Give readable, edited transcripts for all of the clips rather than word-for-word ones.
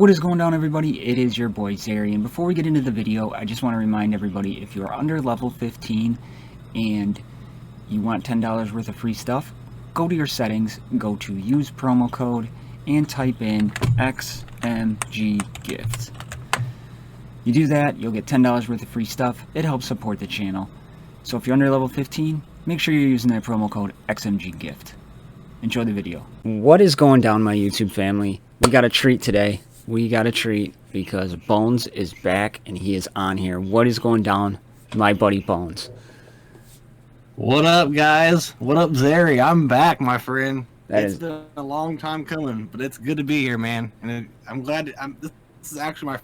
What is going on, everybody? It is your boy Zary, and before we get into the video, I just want to remind everybody, if you're under level 15 and you want $10 worth of free stuff, go to your settings, go to use promo code, and type in XMG Gifts. You do that, you'll get $10 worth of free stuff. It helps support the channel. So if you're under level 15, make sure you're using that promo code XMG Gift. Enjoy the video. What is going down, my YouTube family? We got a treat today. We got a treat because Bones is back and he is on here. What is going down, my buddy Bones? What up, guys? What up, Zary? I'm back, my friend. It's been a long time coming, but it's good to be here, man. And I'm glad. This is actually my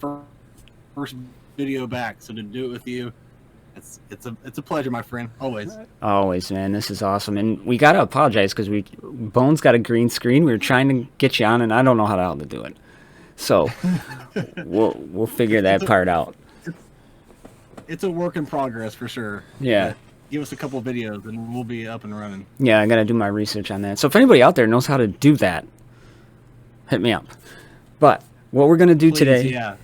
first video back, so to do it with you, it's a pleasure, my friend. Always, man. This is awesome, and we gotta apologize because Bones got a green screen. We were trying to get you on, and I don't know how the hell to do it. So we'll figure that part out. It's a work in progress for sure. Yeah. But give us a couple videos and we'll be up and running. Yeah, I gotta do my research on that. So if anybody out there knows how to do that, hit me up. But what we're gonna do today,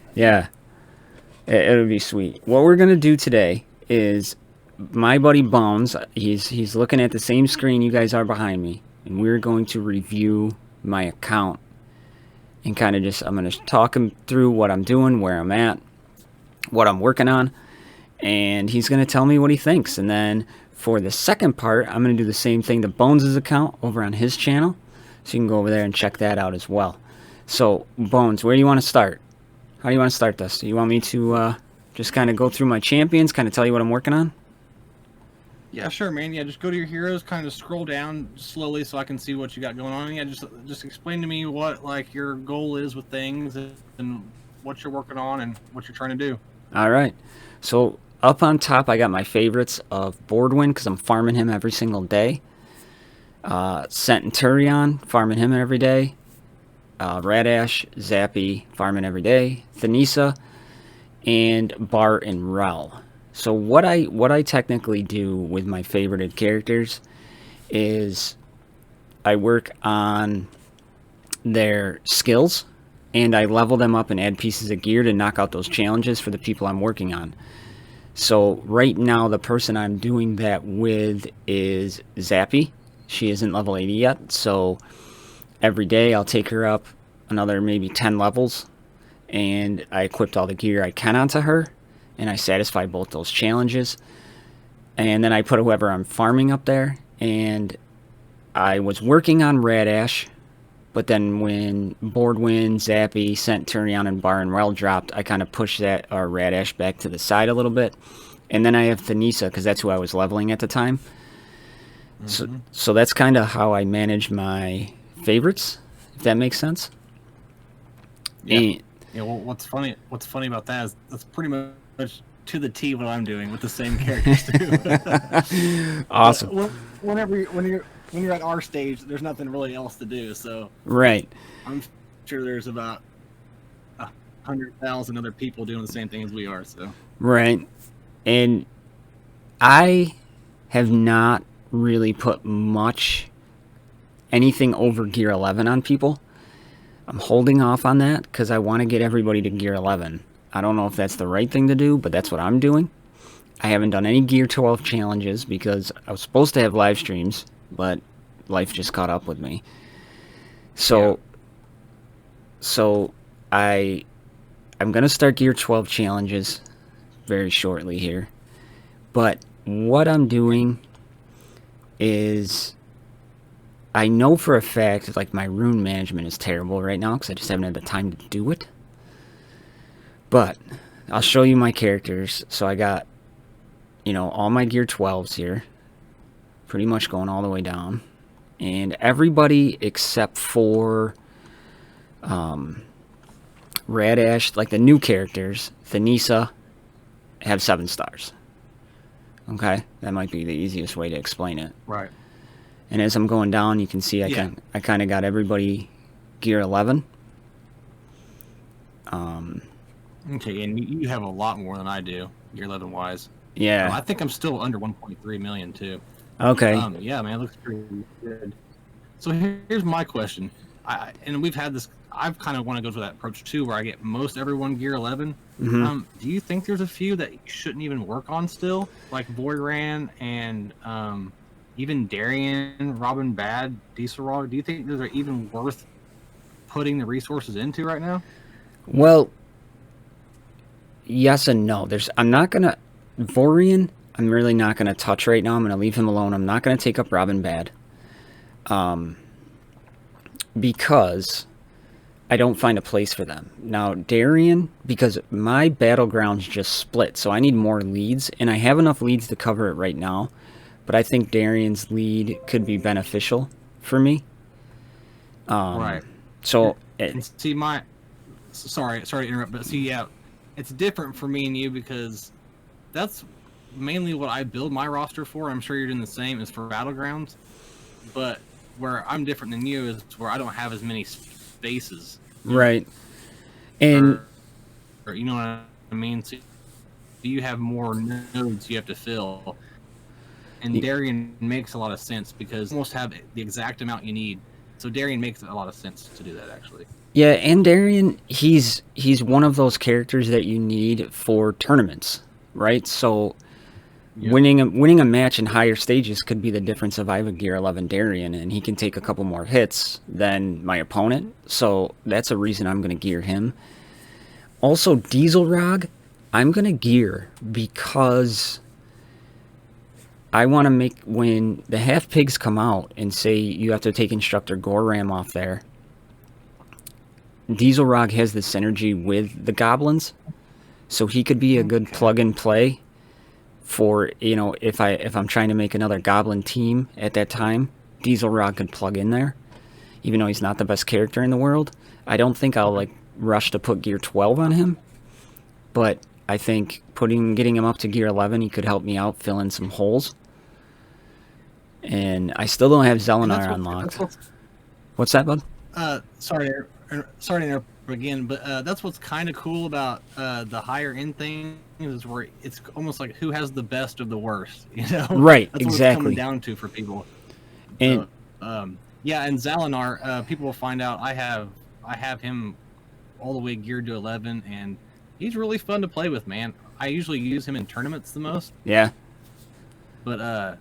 it'll be sweet. What we're gonna do today is my buddy Bones. He's looking at the same screen you guys are behind me, and we're going to review my account. And kind of I'm going to talk him through what I'm doing, where I'm at, what I'm working on. And he's going to tell me what he thinks. And then for the second part, I'm going to do the same thing to Bones' account over on his channel. So you can go over there and check that out as well. So, Bones, where do you want to start? How do you want to start this? Do you want me to just kind of go through my champions, kind of tell you what I'm working on? Yeah, sure, man. Yeah, just go to your heroes, kind of scroll down slowly so I can see what you got going on. Yeah, just explain to me what like your goal is with things and what you're working on and what you're trying to do. All right. So up on top, I got my favorites of Boardwind because I'm farming him every single day. Centurion, farming him every day. Radash, Zappy, farming every day. Thanisa, and Bart and Rel. So what I technically do with my favorited characters is I work on their skills and I level them up and add pieces of gear to knock out those challenges for the people I'm working on. So right now the person I'm doing that with is Zappy. She isn't level 80 yet, so every day I'll take her up another maybe 10 levels and I equipped all the gear I can onto her. And I satisfy both those challenges. And then I put whoever I'm farming up there. And I was working on Radash. But then when Boardwind, Zappy, Centurion, and Bar and Rel dropped, I kind of pushed that Radash back to the side a little bit. And then I have Thanisa, because that's who I was leveling at the time. Mm-hmm. So that's kind of how I manage my favorites, if that makes sense. Yeah. Yeah, well, what's funny about that is that's pretty much to the T what I'm doing with the same characters too. Awesome. When you're at our stage, there's nothing really else to do. So right, I'm sure there's about 100,000 other people doing the same thing as we are. So right, and I have not really put anything over gear 11 on people. I'm holding off on that because I want to get everybody to gear 11. I don't know if that's the right thing to do, but that's what I'm doing. I haven't done any gear 12 challenges because I was supposed to have live streams, but life just caught up with me. So I'm going to start gear 12 challenges very shortly here. But what I'm doing is I know for a fact, like, my rune management is terrible right now because I just haven't had the time to do it. But I'll show you my characters. So I got, all my gear 12s here. Pretty much going all the way down. And everybody except for Radash, like the new characters, Thanisa, have 7 stars. Okay? That might be the easiest way to explain it. Right. And as I'm going down, you can see I kind of got everybody gear 11. Okay, and you have a lot more than I do, gear 11 wise. Yeah. I think I'm still under 1.3 million too. Okay. Yeah, man, it looks pretty good. So here's my question. and we've had this. I've kind of want to go to that approach too, where I get most everyone gear 11. Mm-hmm. Do you think there's a few that you shouldn't even work on still, like Voyran and even Darien, Robin Bad, Dieselrog? Do you think those are even worth putting the resources into right now? Well, yes and no. I'm not gonna Vorian. I'm really not gonna touch right now. I'm gonna leave him alone. I'm not gonna take up Robin Bad, because I don't find a place for them now. Darien, because my battlegrounds just split, so I need more leads, and I have enough leads to cover it right now. But I think Darien's lead could be beneficial for me. Right. So and see sorry to interrupt, but see, yeah, it's different for me and you because that's mainly what I build my roster for. I'm sure you're doing the same as for battlegrounds, but where I'm different than you is where I don't have as many spaces. Right. And or you know what I mean? So you have more nodes you have to fill. And Darien makes a lot of sense because you almost have the exact amount you need. So Darien makes a lot of sense to do that, actually. Yeah, and Darien, he's one of those characters that you need for tournaments, right? So winning a match in higher stages could be the difference of I have a gear 11 Darien, and he can take a couple more hits than my opponent. So that's a reason I'm going to gear him. Also, Dieselrog, I'm going to gear because I want to make, when the half pigs come out and say you have to take Instructor Goram off there, Dieselrog has the synergy with the goblins, so he could be a good plug and play for, you know, if I'm trying to make another goblin team at that time, Dieselrog could plug in there, even though he's not the best character in the world. I don't think I'll like rush to put gear 12 on him, but I think getting him up to gear 11, he could help me out fill in some holes. And I still don't have Zelenar unlocked. What's that, bud? Sorry to interrupt again, but that's what's kind of cool about the higher end thing is where it's almost like who has the best of the worst, you know? Right, that's exactly. What it's coming down to for people. And yeah, and Zelenar, people will find out I have him all the way geared to 11, and he's really fun to play with, man. I usually use him in tournaments the most. Yeah. But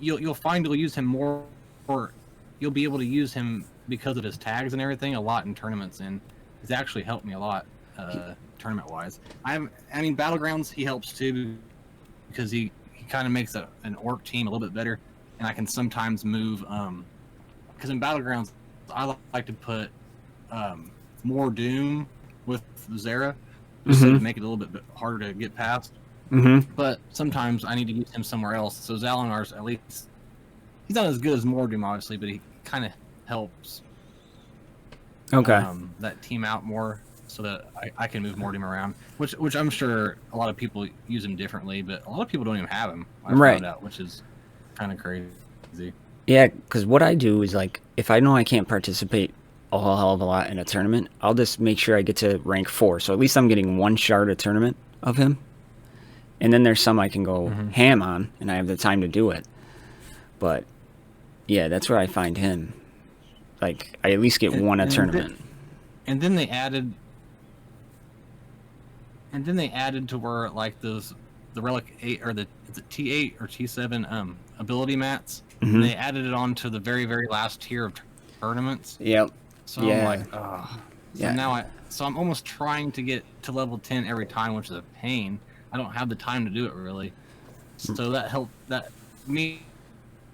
you'll find you'll use him more, or you'll be able to use him because of his tags and everything a lot in tournaments, and he's actually helped me a lot tournament wise. I mean battlegrounds he helps too because he kind of makes an orc team a little bit better, and I can sometimes move because in battlegrounds I like to put more doom with Zera just to make it a little bit harder to get past. But sometimes I need to use him somewhere else. So Zelenar's at least, he's not as good as Mordoom, obviously, but he kind of helps that team out more so that I can move Mordoom around, which I'm sure a lot of people use him differently, but a lot of people don't even have him. I found out, which is kind of crazy. Yeah, because what I do is, like, if I know I can't participate a whole hell of a lot in a tournament, I'll just make sure I get to rank 4. So at least I'm getting one shard a tournament of him. And then there's some I can go ham on, and I have the time to do it. But, yeah, that's where I find him. Like, I at least get one a tournament. And then they added to where, like, the Relic 8, or is it T8 or T7 ability mats, and they added it on to the very, very last tier of tournaments. Yep. So I'm like, oh. So now I'm almost trying to get to level 10 every time, which is a pain. I don't have the time to do it really. So that helped. That me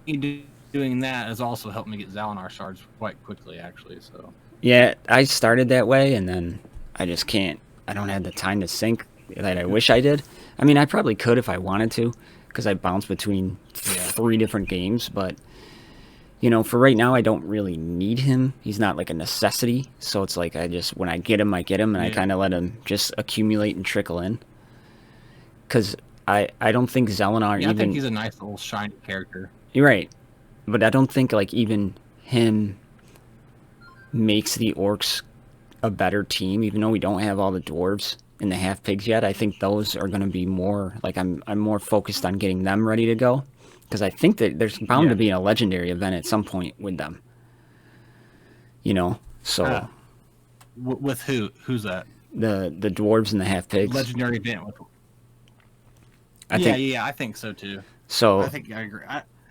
doing that has also helped me get Zelenar shards quite quickly, actually. So yeah, I started that way, and then I just can't. I don't have the time to sync that I wish I did. I mean, I probably could if I wanted to, because I bounce between 3 different games. But you know, for right now, I don't really need him. He's not like a necessity. So it's like when I get him, and I kind of let him just accumulate and trickle in. Because I don't think Zelenar even... I think he's a nice little shiny character. You're right. But I don't think, like, even him makes the orcs a better team, even though we don't have all the dwarves and the half-pigs yet. I think those are going to be more... Like, I'm more focused on getting them ready to go. Because I think that there's bound to be a legendary event at some point with them. you know. So with who? Who's that? the dwarves and the half pigs. Legendary event. I think so too. So I think I agree.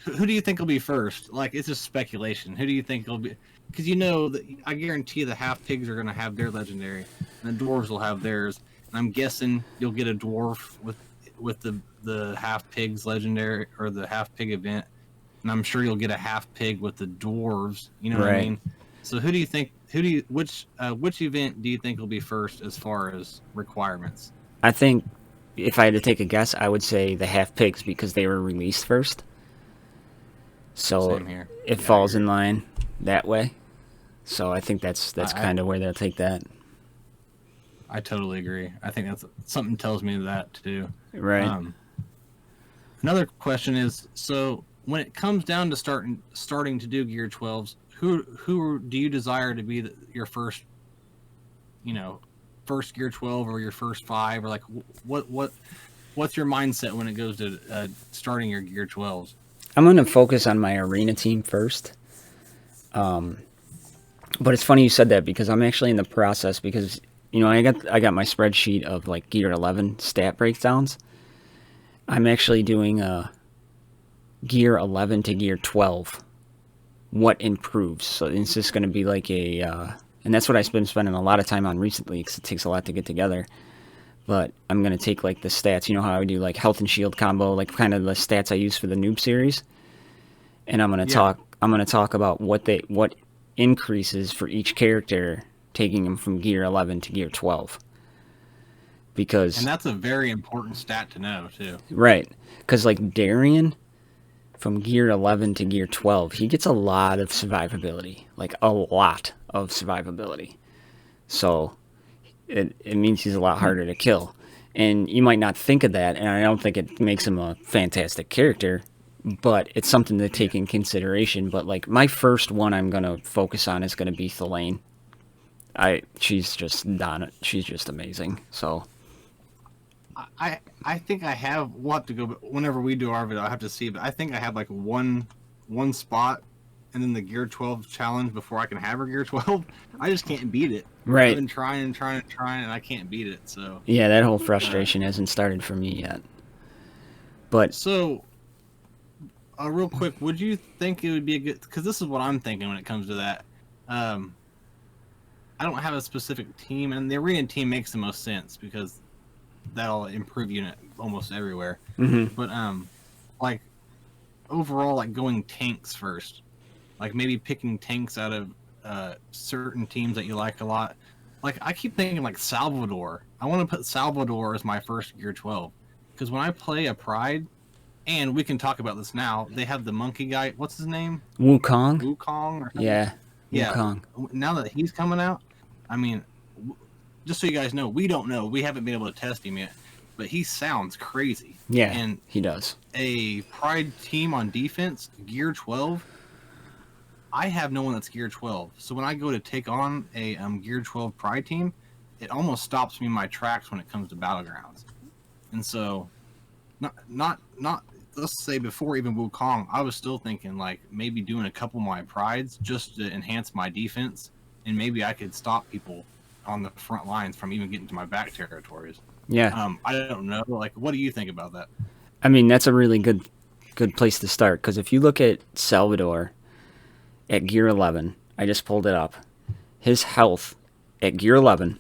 Who do you think will be first? Like, it's just speculation. Who do you think will be? Because that I guarantee the half pigs are going to have their legendary, and the dwarves will have theirs. And I'm guessing you'll get a dwarf with the half pigs legendary or the half pig event, and I'm sure you'll get a half pig with the dwarves. You know what I mean? So who do you think? Which event do you think will be first as far as requirements? I think if I had to take a guess, I would say the half pigs because they were released first. So Same here. It falls in line that way. So I think that's kind of where they'll take that. I totally agree. I think that's something tells me that too. Right. Another question is, so when it comes down to starting to do Gear 12s, who do you desire to be your first, first Gear 12 or your first 5, or like what's your mindset when it goes to starting your Gear 12s? I'm going to focus on my arena team first. But it's funny you said that because I'm actually in the process because, I got my spreadsheet of like Gear 11 stat breakdowns. I'm actually doing a Gear 11 to Gear 12. What improves? So it's just going to be like and that's what I've been spending a lot of time on recently because it takes a lot to get together. But I'm going to take like the stats, you know how I do like health and shield combo, like kind of the stats I use for the noob series. And I'm going to talk about what increases for each character, taking them from Gear 11 to Gear 12. And that's a very important stat to know too. Right. Because like Darian, from Gear 11 to Gear 12, he gets a lot of survivability. Like a lot of survivability. So it means he's a lot harder to kill. And you might not think of that, and I don't think it makes him a fantastic character, but it's something to take in consideration. But like my first one I'm going to focus on is going to be Thelaine. She's just amazing. So I think I have, we'll have to go, but whenever we do our video, I'll have to see, but I think I have like one spot and then the Gear 12 challenge before I can have her Gear 12. I just can't beat it. Right. I've been trying, and I can't beat it. So yeah, that whole frustration hasn't started for me yet. But so, real quick, would you think it would be a good? Because this is what I'm thinking when it comes to that. I don't have a specific team, and the arena team makes the most sense because that'll improve you almost everywhere. Mm-hmm. But like overall, like going tanks first. Like maybe picking tanks out of certain teams that you like a lot. Like I keep thinking like Salvador. I want to put Salvador as my first Gear 12 because when I play a Pride, and we can talk about this now, they have the monkey guy. What's his name? Wukong. Wukong. Or yeah. Wukong. Now that he's coming out, I mean, just so you guys know, we don't know. We haven't been able to test him yet, but he sounds crazy. Yeah, and he does. A Pride team on defense, Gear 12. I have no one that's Gear 12, so when I go to take on a Gear 12 Pride team, it almost stops me in my tracks when it comes to battlegrounds. And so, not let's say before even Wukong, I was still thinking like maybe doing a couple of my Prides just to enhance my defense, and maybe I could stop people on the front lines from even getting to my back territories. Yeah. I don't know. Like, what do you think about that? I mean, that's a really good place to start because if you look at Salvador. At Gear 11, I just pulled it up. His health at Gear 11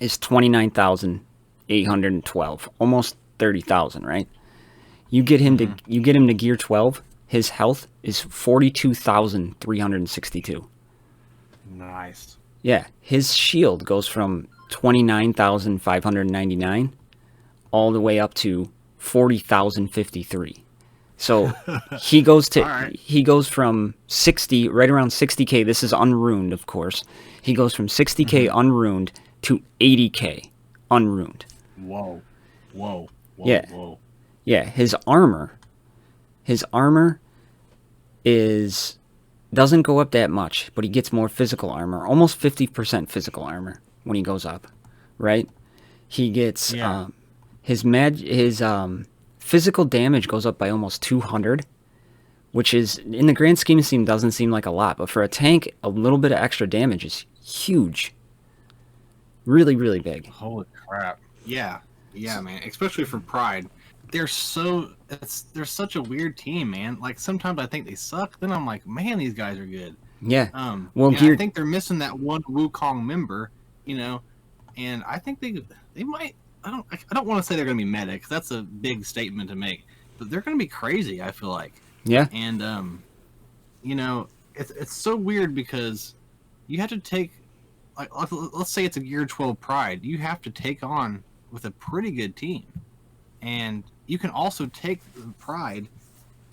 is 29,812, almost 30,000, right? You get him to Gear 12, his health is 42,362. Nice. Yeah, his shield goes from 29,599 all the way up to 40,053. So he goes from 60, right around 60k. This is unruined, of course. He goes from 60k unruined to 80k unruined. Whoa. Yeah. Whoa. Yeah, his armor doesn't go up that much, but he gets more physical armor, almost 50% physical armor when he goes up, right? He gets his physical damage goes up by almost 200, which is, in the grand scheme of things, doesn't seem like a lot. But for a tank, a little bit of extra damage is huge. Really, really big. Holy crap. Yeah, man. Especially for Pride. They're such a weird team, man. Like, sometimes I think they suck. Then I'm like, man, these guys are good. Yeah. Well, I think they're missing that one Wukong member, and I think they might. I don't want to say they're going to be meta, because that's a big statement to make, but they're going to be crazy, I feel like. Yeah. And it's so weird because you have to take, like, let's say it's a Gear 12 Pride, you have to take on with a pretty good team, and you can also take the Pride,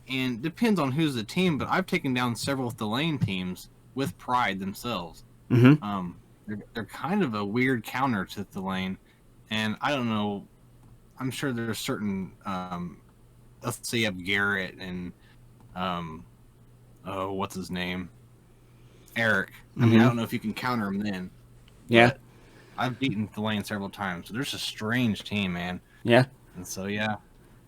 and depends on who's the team, but I've taken down several Thalane teams with Pride themselves. Mm-hmm. They're kind of a weird counter to Thalane, and I don't know. I'm sure there's certain. Let's say you have Garrett and, what's his name? Eric. I mean, I don't know if you can counter him then. Yeah. I've beaten Thalane several times, so there's a strange team, man. Yeah. And so yeah.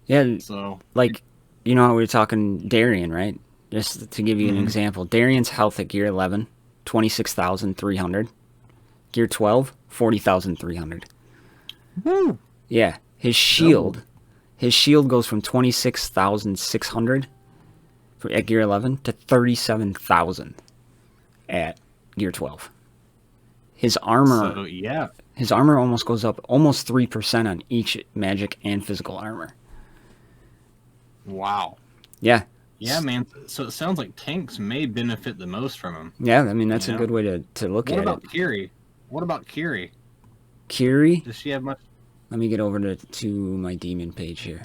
Yeah. So like, you know how we were talking Darien, right? Just to give you an example, Darien's health at Gear 11, 26,300. Gear 12, 40,300. Woo! Yeah. His shield goes from 26,600 at Gear 11 to 37,000 at Gear 12. His armor, his armor almost goes up almost 3% on each magic and physical armor. Wow. Yeah. Yeah, man. So it sounds like tanks may benefit the most from him. Yeah, I mean, that's a good way to look at it. What about Kiri? What about Kiri? Kiri? Does she have much? Let me get over to my demon page here.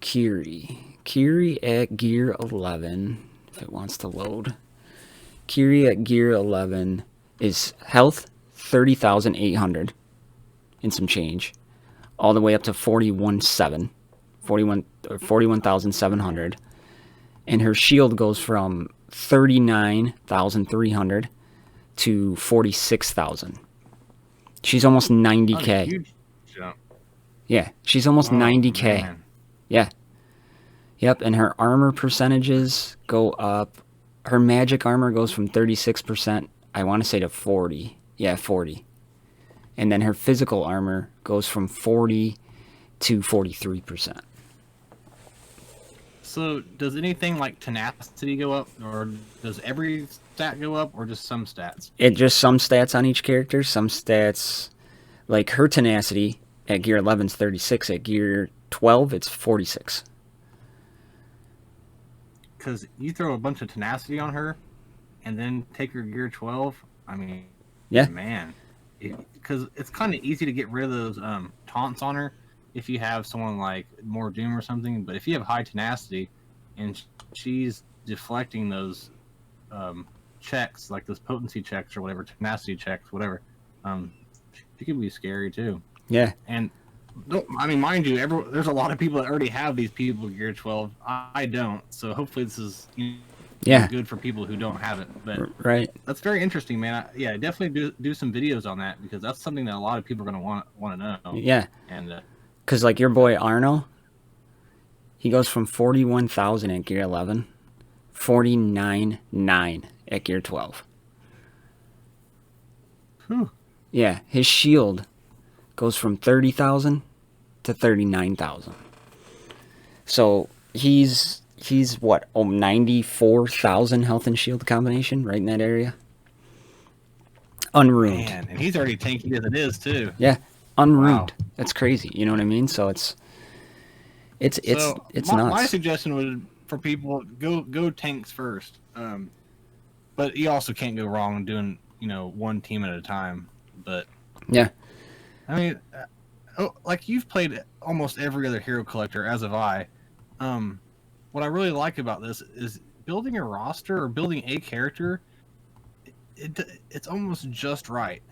Kiri. Kiri at Gear 11, if it wants to load. Kiri at Gear 11 is health 30,800 and some change, all the way up to 41,700, and her shield goes from 39,300 to 46,000. She's almost 90k. Huge jump. Yeah, she's almost 90k. Man. Yeah. Yep, and her armor percentages go up. Her magic armor goes from 36%, I want to say, to 40. Yeah, 40. And then her physical armor goes from 40 to 43%. So does anything like tenacity go up, or does every stat go up, or just some stats? It just some stats on each character. Some stats, like her tenacity at Gear 11 is 36. At Gear 12, it's 46. Because you throw a bunch of tenacity on her, and then take her Gear 12. I mean, yeah, man, because it's kind of easy to get rid of those taunts on her if you have someone like more Doom or something. But if you have high tenacity, and she's deflecting those checks, like those potency checks or whatever, tenacity checks, whatever, she can be scary too. Yeah, and. I mean, mind you, there's a lot of people that already have these people Gear 12. I don't, so hopefully this is good for people who don't have it. But right, that's very interesting, man. Definitely do some videos on that, because that's something that a lot of people are going to want to know. Yeah, and because like your boy Arno, he goes from 41,000 at Gear 11, 49,900 at Gear 12. Whew. Yeah, his shield goes from 30,000 to 39,000. So he's what, 94,000 health and shield combination right in that area. Unruined. Man, and he's already tanky as it is too. Yeah, unruined. Wow. That's crazy. You know what I mean? So it's nuts. My suggestion would for people go tanks first. But you also can't go wrong doing one team at a time. But yeah. I mean, like you've played almost every other hero collector, as have I. What I really like about this is building a roster or building a character. It's almost just right.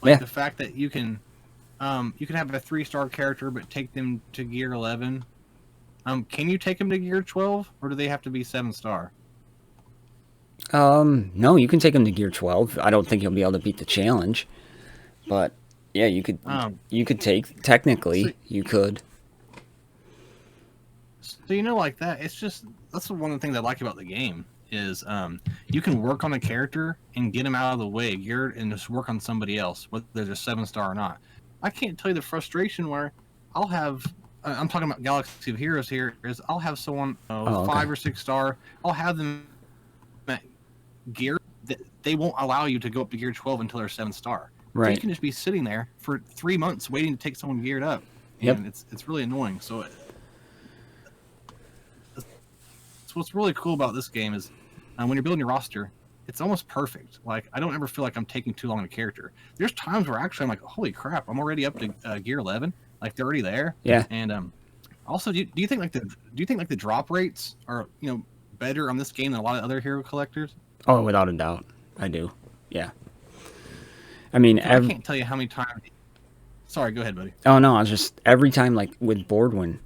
Like the fact that you can have a 3-star character but take them to Gear 11. Can you take them to Gear 12, or do they have to be 7-star? No, you can take them to Gear 12. I don't think you'll be able to beat the challenge, but. Yeah, you could. You could take technically. You could. So like that, that's one of the things I like about the game is you can work on a character and get him out of the way, geared, and just work on somebody else, whether they're 7-star or not. I can't tell you the frustration where I'll have. I'm talking about Galaxy of Heroes here. Is I'll have someone 5 or 6-star. I'll have them at gear. They won't allow you to go up to gear 12 until they're 7-star. Right. So you can just be sitting there for 3 months waiting to take someone geared up. Yep. And it's really annoying. So what's really cool about this game is when you're building your roster, it's almost perfect. Like, I don't ever feel like I'm taking too long on a character. There's times where actually I'm like, holy crap, I'm already up to gear 11. Like, they're already there. Yeah. And also, do you think the drop rates are better on this game than a lot of other hero collectors? Oh, without a doubt, I do. Yeah. I mean, I can't tell you how many times. Sorry, go ahead, buddy. Oh no, I was just every time like with Boardwin,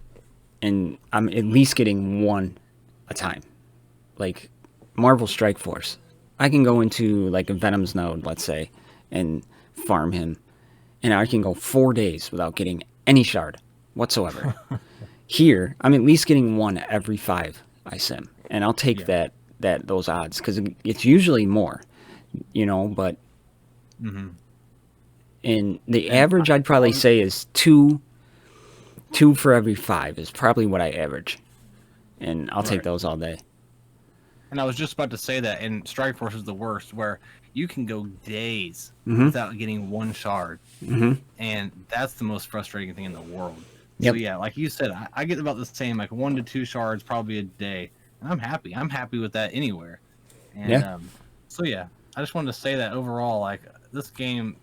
and I'm at least getting one a time. Like Marvel Strike Force, I can go into like a Venom's node, let's say, and farm him, and I can go 4 days without getting any shard whatsoever. Here, I'm at least getting one every 5 I sim, and I'll take those odds because it's usually more, but. Mm-hmm. And the average I'd probably say is two for every 5 is probably what I average, and I'll take those all day. And I was just about to say that, and Strike Force is the worst, where you can go days without getting one shard, and that's the most frustrating thing in the world. Yep. So yeah, like you said, I get about the same, like 1 to 2 shards probably a day, and I'm happy. I'm happy with that anywhere. And so yeah, I just wanted to say that overall, like this game,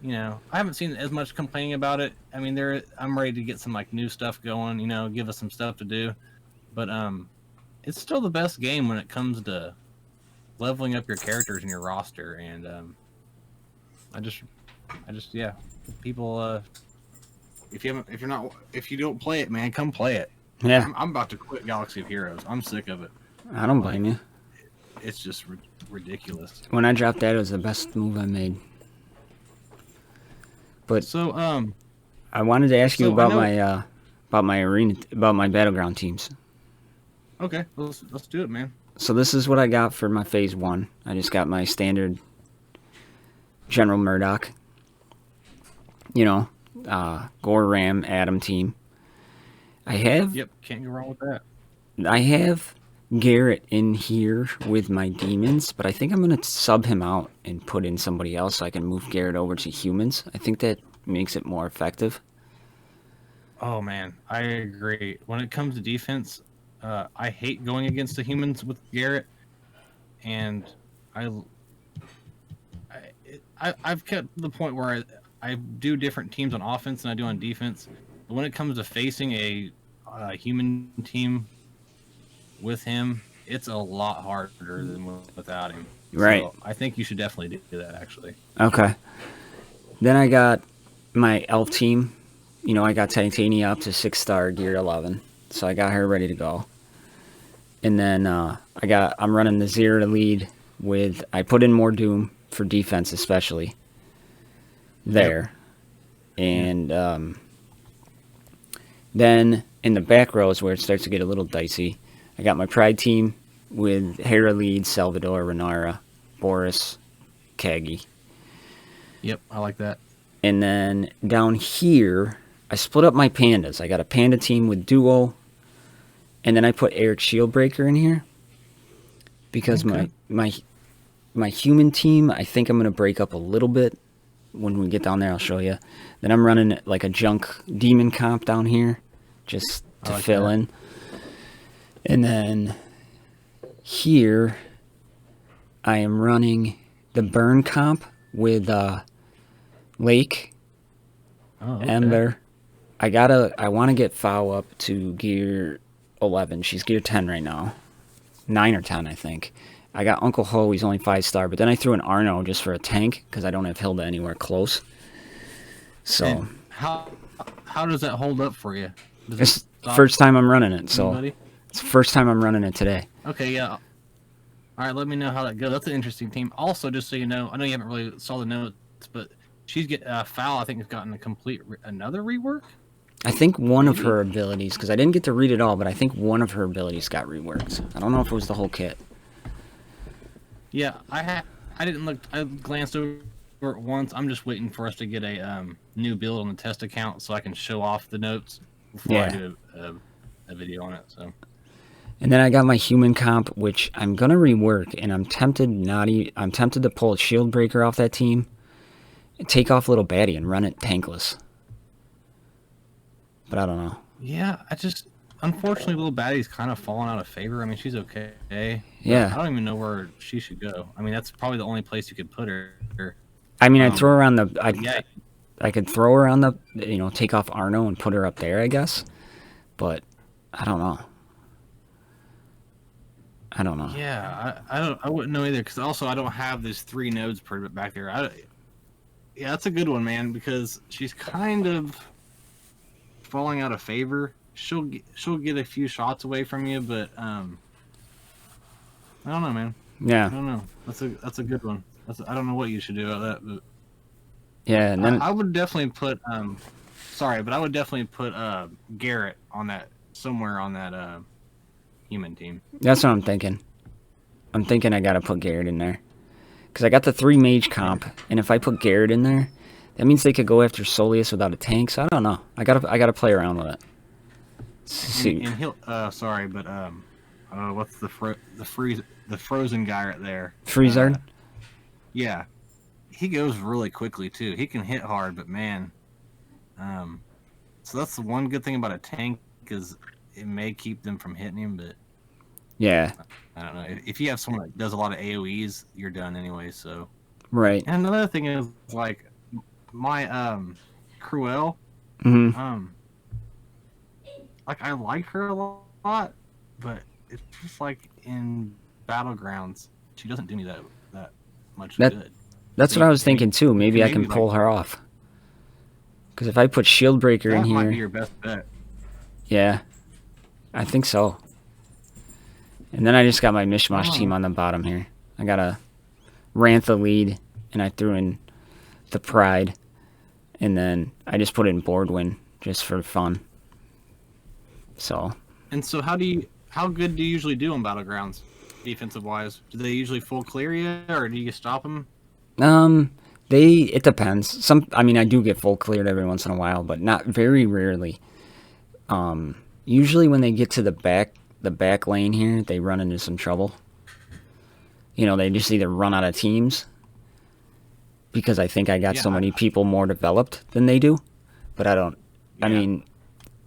I haven't seen as much complaining about it. I mean, I'm ready to get some like new stuff going, give us some stuff to do, but it's still the best game when it comes to leveling up your characters in your roster. And I just people, if you don't play it, man, come play it. Yeah, I'm about to quit Galaxy of Heroes. I'm sick of it. I don't blame you. It's just ridiculous. When I dropped that, it was the best move I made. But so I wanted to ask you about my arena, about my battleground teams. Okay, let's do it, man. So this is what I got for my phase 1. I just got my standard General Murdoch, Gore Ram Adam team. I have. Yep, can't go wrong with that. I have Garrett in here with my demons, but I think I'm gonna sub him out and put in somebody else so I can move Garrett over to humans. I think that makes it more effective. Oh man, I agree. When it comes to defense, I hate going against the humans with Garrett, and I've kept the point where I do different teams on offense than I do on defense. But when it comes to facing a human team with him, it's a lot harder than without him. Right. So I think you should definitely do that, actually. Okay. Then I got my elf team. I got Titania up to 6-star gear 11, so I got her ready to go. And then I'm running the Zero to lead with. I put in more Doom for defense, especially there. Yep. And then in the back rows where it starts to get a little dicey, I got my Pride team with Hera lead, Salvador, Renara, Boris, Kagi. Yep, I like that. And then down here, I split up my pandas. I got a panda team with Duo, and then I put Eric Shieldbreaker in here because my human team, I think I'm going to break up a little bit. When we get down there, I'll show you. Then I'm running like a junk demon comp down here just to fill in. And then here, I am running the burn comp with Lake, Ember. I want to get Fowl up to gear 11. She's gear 10 right now. 9 or 10, I think. I got Uncle Ho, he's only 5-star, but then I threw an Arno just for a tank because I don't have Hilda anywhere close. So and how does that hold up for you? It's the first time I'm running it, so it's the first time I'm running it today. Okay, yeah. All right, let me know how that goes. That's an interesting team. Also, just so you know, I know you haven't really saw the notes, but she's Fowl, I think, has gotten another rework. I think one of Maybe. her abilities, because I didn't get to read it all, but I think one of her abilities got reworked. I don't know if it was the whole kit. Yeah, I didn't look. I glanced over it once. I'm just waiting for us to get a new build on the test account so I can show off the notes before I Yeah. do a video on it. So And then I got my human comp, which I'm gonna rework, and I'm tempted I'm tempted to pull a shield breaker off that team, and take off little baddie and run it tankless. But I don't know. yeah, I just unfortunately little baddie's kind of fallen out of favor. I mean, she's okay. Yeah. I don't even know where she should go. I mean, that's probably the only place you could put her. I mean, I'd throw her on the. Yeah, I could throw her on the. Take off Arno and put her up there, I guess. But I don't know. I don't know. yeah, I wouldn't know either because also I don't have these 3 nodes back there. Yeah, that's a good one, man, because she's kind of falling out of favor. She'll get a few shots away from you, but I don't know, man. Yeah. I don't know. That's a good one. I don't know what you should do about that, but Yeah, and then I would definitely put sorry, but I would definitely put Garrett on that somewhere on that human team. that's what I'm thinking. I'm thinking I gotta put Garrett in there. Because I got the 3 mage comp, and if I put Garrett in there, that means they could go after Solius without a tank, so I don't know. I gotta play around with it. See. And he'll sorry, but what's the frozen guy right there? Freezard? Yeah. He goes really quickly too. He can hit hard, but man, so that's the one good thing about a tank is it may keep them from hitting him, but Yeah. I don't know. If you have someone that does a lot of AoEs, you're done anyway. So, Right. and another thing is like my Cruel, Mm-hmm. like I like her a lot, but it's just like in Battlegrounds, she doesn't do me that much good. That's what I was thinking too. Maybe I can maybe, pull her off. Because if I put Shield Breaker in That might be here, your best bet. yeah, I think so. And then I just got my mishmash team on the bottom here. I got a Rantha lead, and I threw in the Pride, and then I just put in Boardwin just for fun. So And so, how good do you usually do on Battlegrounds, defensive wise? Do they usually full clear you, or do you stop them? it depends. I mean, I do get full cleared every once in a while, but not very rarely. Usually when they get to the back lane here, they run into some trouble. They just either run out of teams because I think I got so many people more developed than they do. But I don't. I mean,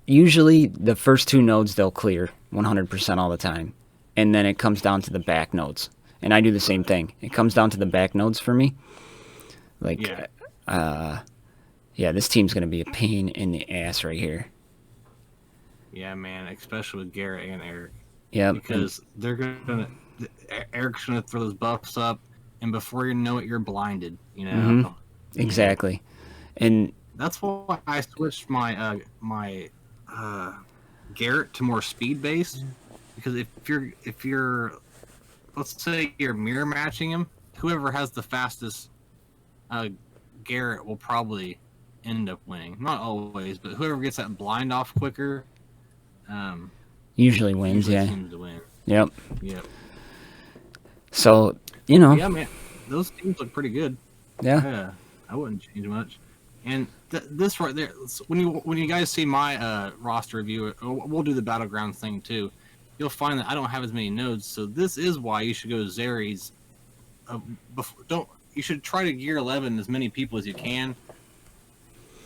usually the first 2 nodes they'll clear 100% all the time, and then it comes down to the back nodes. And I do the same thing. It comes down to the back nodes for me. Like, this team's gonna be a pain in the ass right here. Yeah, man, especially with Garrett and Eric. Yeah, because Eric's gonna throw those buffs up, and before you know it, you're blinded. exactly. And that's why I switched my Garrett to more speed based. Because if you're let's say you're mirror matching him, whoever has the fastest Garrett will probably end up winning. Not always, but whoever gets that blind off quicker usually wins. seems to win. Yep. So Yeah, man, those teams look pretty good. Yeah. I wouldn't change much. And this right there, when you guys see my roster review, we'll do the Battlegrounds thing too. You'll find that I don't have as many nodes, so this is why you should go to Zeri's. You should try to gear 11 as many people as you can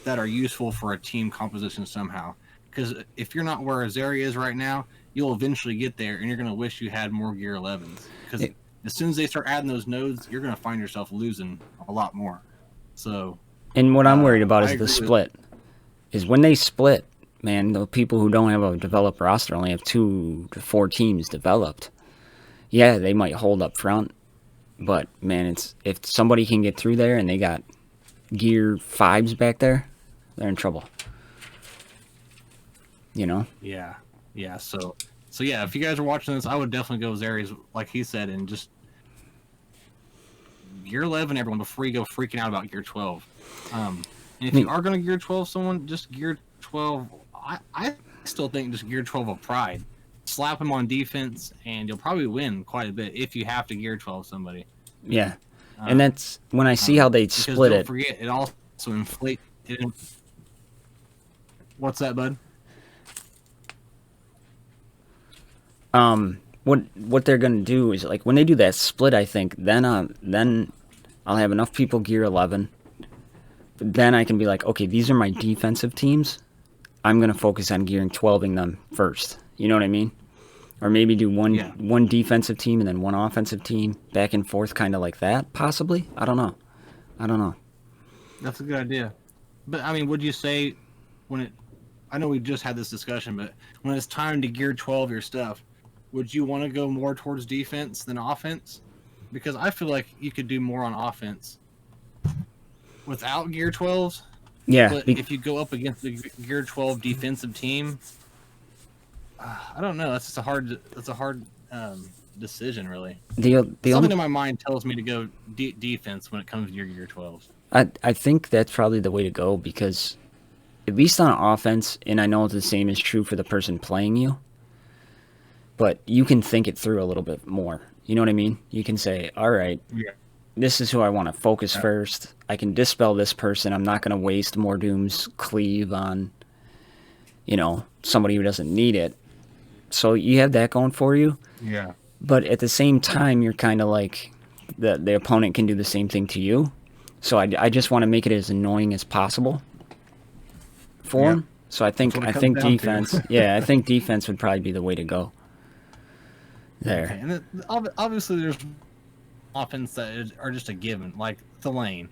that are useful for a team composition somehow. Because if you're not where Zeri is right now, you'll eventually get there, and you're going to wish you had more gear 11s. Because as soon as they start adding those nodes, you're going to find yourself losing a lot more. So. And what I'm worried about is the split. Is when they split, man, the people who don't have a developed roster only have 2 to 4 teams developed. Yeah, they might hold up front, but man, if somebody can get through there and they got gear 5s back there, they're in trouble. Yeah. So yeah, if you guys are watching this, I would definitely go Zeri's, like he said, and just gear 11 everyone before you go freaking out about gear 12. And if you are going to gear 12 someone, just gear 12. I still think just gear 12 of pride. Slap him on defense, and you'll probably win quite a bit if you have to gear 12 somebody. Yeah. And that's when I see how they Because split don't it. forget, it also inflates. What's that, bud? What they're gonna do is like when they do that split, I think then I'll have enough people gear 11. Then I can be like, okay, these are my defensive teams. I'm gonna focus on gearing 12ing them first. You know what I mean? Or maybe do one defensive team and then one offensive team, back and forth, kind of like that. Possibly. I don't know. That's a good idea. But I mean, would you say when it? I know we just had this discussion, but when it's time to gear 12 your stuff, would you want to go more towards defense than offense? Because I feel like you could do more on offense without gear 12s. Yeah. But if you go up against the gear 12 defensive team, I don't know. That's just a hard. That's a hard decision, really. Something in my mind tells me to go defense when it comes to your gear 12s. I think that's probably the way to go because, at least on offense, and I know the same is true for the person playing you, but you can think it through a little bit more. You know what I mean? You can say, all right, this is who I want to focus first. I can dispel this person. I'm not going to waste more Doom's cleave on, somebody who doesn't need it. So you have that going for you. Yeah. But at the same time, you're kind of like, the opponent can do the same thing to you. So I just want to make it as annoying as possible for him. So I think defense. I think defense would probably be the way to go. There. Okay. And obviously, there's offense that are just a given, like Thelane.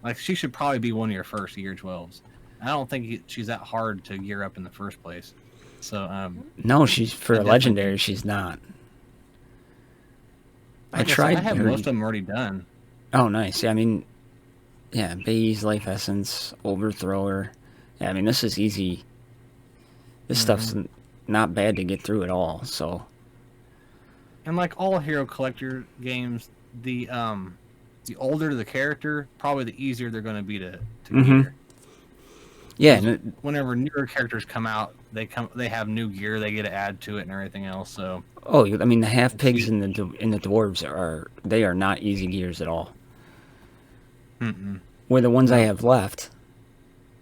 Like she should probably be one of your first gear 12s. I don't think she's that hard to gear up in the first place. So no, she's for a legendary. She's not. I tried. I have most of them already done. Oh, nice. Yeah, I mean, Bay's Life Essence, Overthrower. Yeah, I mean, this is easy. This stuff's not bad to get through at all. So. And like all hero collector games, the older the character, probably the easier they're going to be to gear. Yeah, and whenever newer characters come out, they have new gear, they get to add to it and everything else. So. Oh, I mean, the half pigs and the dwarves are not easy gears at all. Where the ones I have left,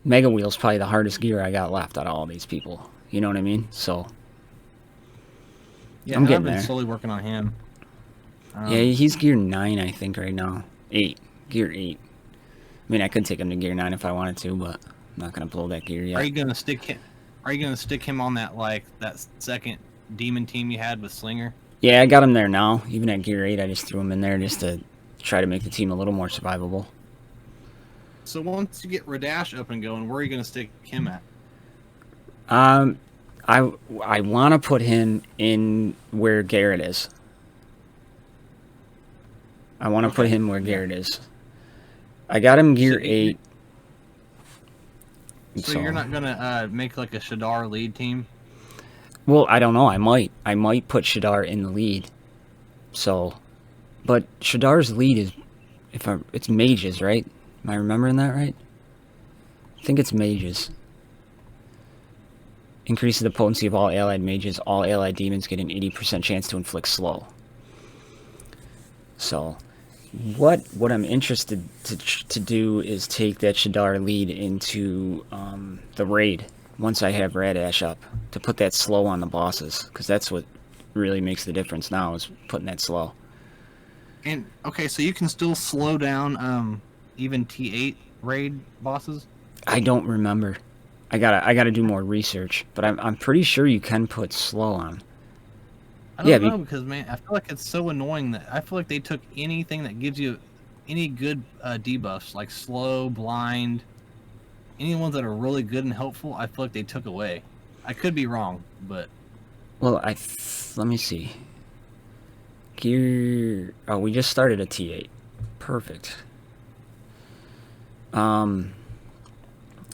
Mega Wheel's probably the hardest gear I got left out of all these people. You know what I mean? So. Yeah, I'm getting I've been there. slowly working on him. Yeah, he's gear 9, I think, right now. 8. Gear 8. I mean, I could take him to gear 9 if I wanted to, but I'm not going to blow that gear yet. Are you going to stick him on that second demon team you had with Slinger? Yeah, I got him there now. Even at gear 8, I just threw him in there just to try to make the team a little more survivable. So once you get Radash up and going, where are you going to stick him at? I want to put him in where Garrett is. I want to put him where Garrett is. I got him gear 8. So you're not going to make like a Shadar lead team? Well, I don't know. I might put Shadar in the lead. So, but Shadar's lead is, it's mages, right? Am I remembering that right? I think it's mages. Increases the potency of all allied mages. All allied demons get an 80% chance to inflict slow. So, what I'm interested to do is take that Shadar lead into the raid once I have Radash up to put that slow on the bosses, because that's what really makes the difference now is putting that slow. And okay, so you can still slow down even T8 raid bosses? I don't remember. I gotta do more research, but I'm pretty sure you can put slow on. I don't know, because man, I feel like it's so annoying that I feel like they took anything that gives you any good debuffs, like slow, blind, any ones that are really good and helpful. I feel like they took away. I could be wrong, but well, let me see. Gear. Oh, we just started a T8. Perfect.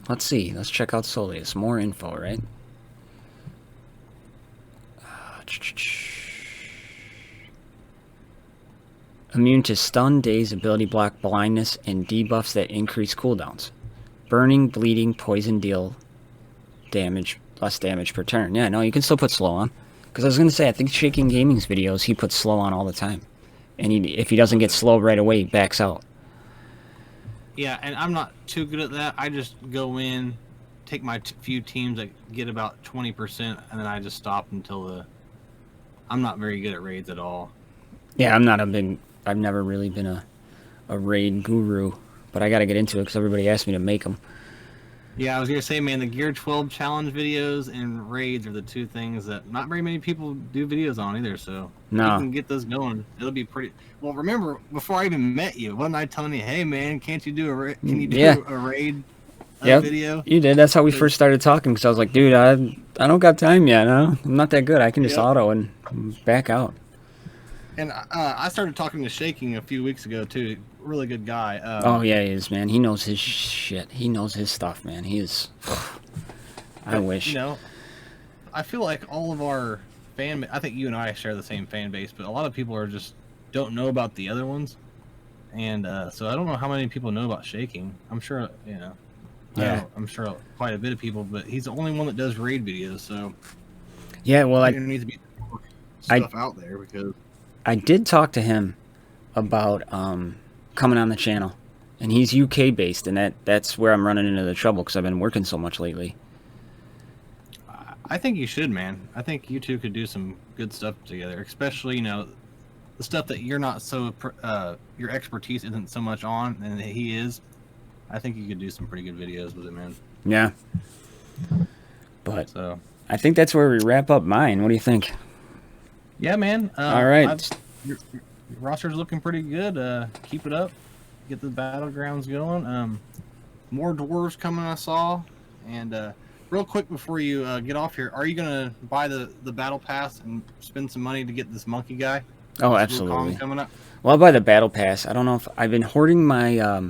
Let's see. Let's check out Soleus. More info, right? Immune to stun, daze, ability block, blindness, and debuffs that increase cooldowns. Burning, bleeding, poison deal less damage per turn. Yeah, no, you can still put slow on. Because I was gonna say, I think Shaking Gaming's videos, he puts slow on all the time, and if he doesn't get slow right away, he backs out. Yeah, and I'm not too good at that. I just go in, take my few teams that get about 20%, and then I just stop until the. I'm not very good at raids at all. Yeah, I've never really been a raid guru, but I got to get into it because everybody asked me to make them. Yeah, I was gonna say, man, the Gear 12 challenge videos and raids are the two things that not very many people do videos on either. So No. you can get those going. It'll be pretty. Well, remember before I even met you, wasn't I telling you, hey man, can't you do a can you do a raid video? You did. That's how we first started talking. Because I was like, dude, I don't got time yet. No, I'm not that good. I can just auto and back out. And I started talking to Shaking a few weeks ago too. Really good guy. Oh yeah, he is, man. He knows his shit. He knows his stuff, man. He is. I wish. You know, I feel like all of our fan. I think you and I share the same fan base, but a lot of people are just don't know about the other ones, and so I don't know how many people know about Shaking. I'm sure Yeah, I'm sure quite a bit of people, but he's the only one that does raid videos. So yeah, well, there needs to be stuff out there because I did talk to him about coming on the channel, and he's UK based, and that's where I'm running into the trouble because I've been working so much lately. I think you should, man. I think you two could do some good stuff together, especially the stuff that you're not so your expertise isn't so much on, and he is. I think you could do some pretty good videos with it, man. Yeah, but I think that's where we wrap up mine. What do you think? Yeah, man. All right. Your roster's looking pretty good. Keep it up. Get the battlegrounds going. More dwarves coming, I saw. And real quick before you get off here, are you gonna buy the battle pass and spend some money to get this monkey guy? Oh, absolutely. Coming up. Well, I'll buy the battle pass. I don't know if I've been hoarding my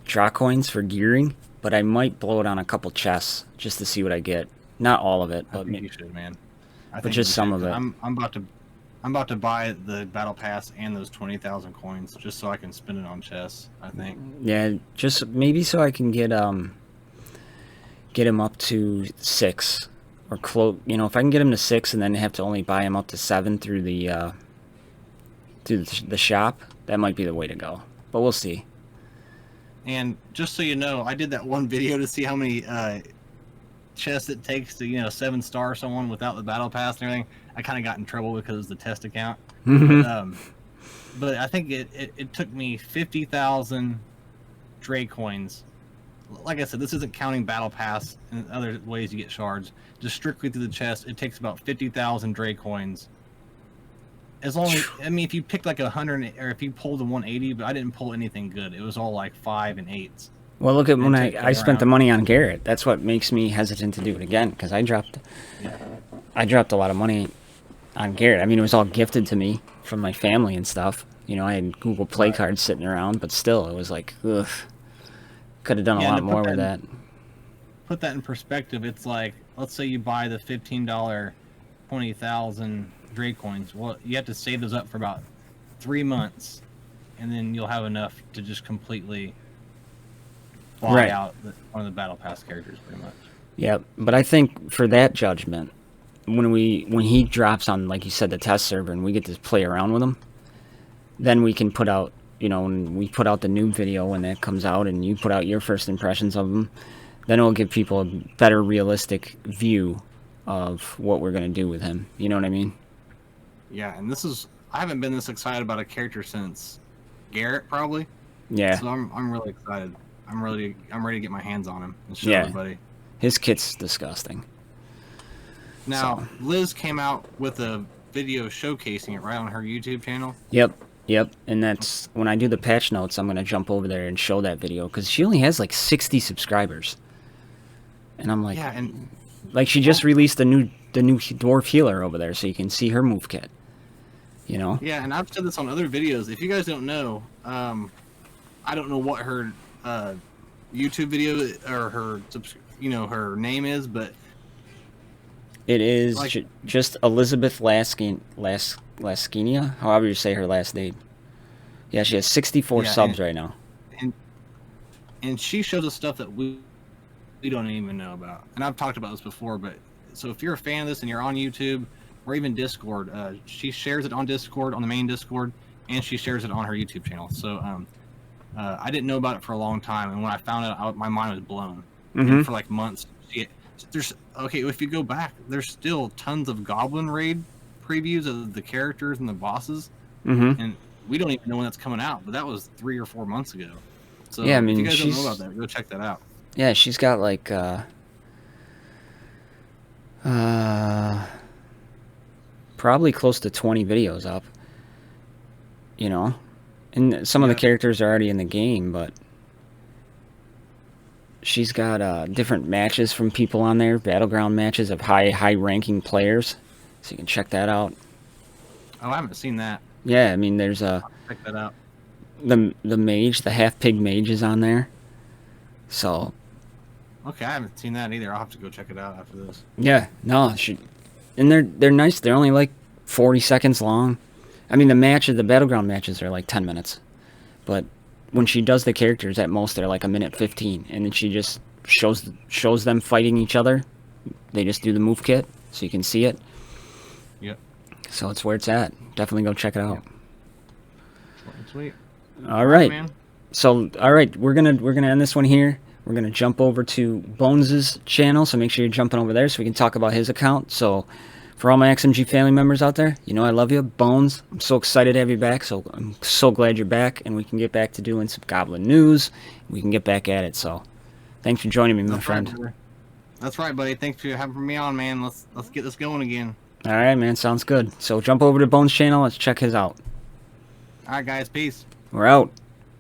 draw coins for gearing, but I might blow it on a couple chests just to see what I get. Not all of it, but I think you should, man. But just some of it. I'm about to buy the battle pass and those 20,000 coins just so I can spend it on chests. I think. Yeah, just maybe so I can get him up to 6 or close. If I can get him to 6 and then have to only buy him up to 7 through the shop, that might be the way to go. But we'll see. And just so you know, I did that one video to see how many chests it takes to 7-star someone without the battle pass and everything. I kind of got in trouble because it was the test account. But I think it took me 50,000 Dre coins. Like I said, this isn't counting battle pass and other ways you get shards. Just strictly through the chest, it takes about 50,000 Dre coins. As long as, if you picked like 100, or if you pulled a 180, but I didn't pull anything good. It was all like 5 and 8s. Well, look at when I spent the money on Garrett. That's what makes me hesitant to do it again, because I dropped a lot of money on Garrett. I mean, it was all gifted to me from my family and stuff. I had Google Play cards sitting around, but still, it was like, ugh. Could have done a lot more with that. Put that in perspective. It's like, let's say you buy the $15 20,000 Dre coins. Well, you have to save those up for about 3 months, and then you'll have enough to just completely buy out one of the battle pass characters, pretty much. Yeah, but I think for that judgment, when he drops on, like you said, the test server, and we get to play around with him, then we can put out, when we put out the new video when that comes out, and you put out your first impressions of him, then it'll give people a better realistic view of what we're going to do with him. You know what I mean? Yeah, and I haven't been this excited about a character since Garrett, probably. Yeah. So I'm really excited. I'm ready to get my hands on him and show everybody. His kit's disgusting. Now, Liz came out with a video showcasing it right on her YouTube channel. Yep, and that's when I do the patch notes, I'm going to jump over there and show that video, because she only has like 60 subscribers. And I'm like, yeah, and like she just released the new dwarf healer over there, so you can see her move kit. Yeah, and I've said this on other videos. If you guys don't know, I don't know what her YouTube video or her her name is, but it is just Elizabeth Laskinia, however you say her last name. Yeah, she has 64 subs right now. And she shows us stuff that we we don't even know about. And I've talked about this before, but so if you're a fan of this and you're on YouTube or even Discord, she shares it on Discord, on the main Discord, and she shares it on her YouTube channel. So I didn't know about it for a long time, and when I found it, my mind was blown. And for like months, there's if you go back, there's still tons of Goblin Raid previews of the characters and the bosses, and we don't even know when that's coming out. But that was 3 or 4 months ago. So yeah, I mean, if you guys don't know about that, go check that out. Yeah, she's got like probably close to 20 videos up. You know, and some of the characters are already in the game, but she's got different matches from people on there, battleground matches of high ranking players, so you can check that out. Oh, I haven't seen that. Yeah, I mean, there's I'll check that out. The mage, the half pig mage is on there. So okay, I haven't seen that either. I'll have to go check it out after this. Yeah, no, and they're nice. They're only like 40 seconds long. I mean, the battleground matches are like 10 minutes, but when she does the characters, at most they're like 1:15, and then she just shows them fighting each other. They just do the move kit, so you can see it. Yep. So it's where it's at. Definitely go check it out. Sweet. All right. Man. So all right, we're gonna end this one here. We're gonna jump over to BONEZ channel, so make sure you're jumping over there so we can talk about his account. So for all my XMG family members out there, you know I love you, Bones. I'm so excited to have you back. So I'm so glad you're back, and we can get back to doing some Goblin news. We can get back at it. So thanks for joining me, my friend. Right, that's right, buddy. Thanks for having me on, man. Let's get this going again. All right, man. Sounds good. So jump over to BONEZ channel. Let's check his out. All right, guys. Peace. We're out.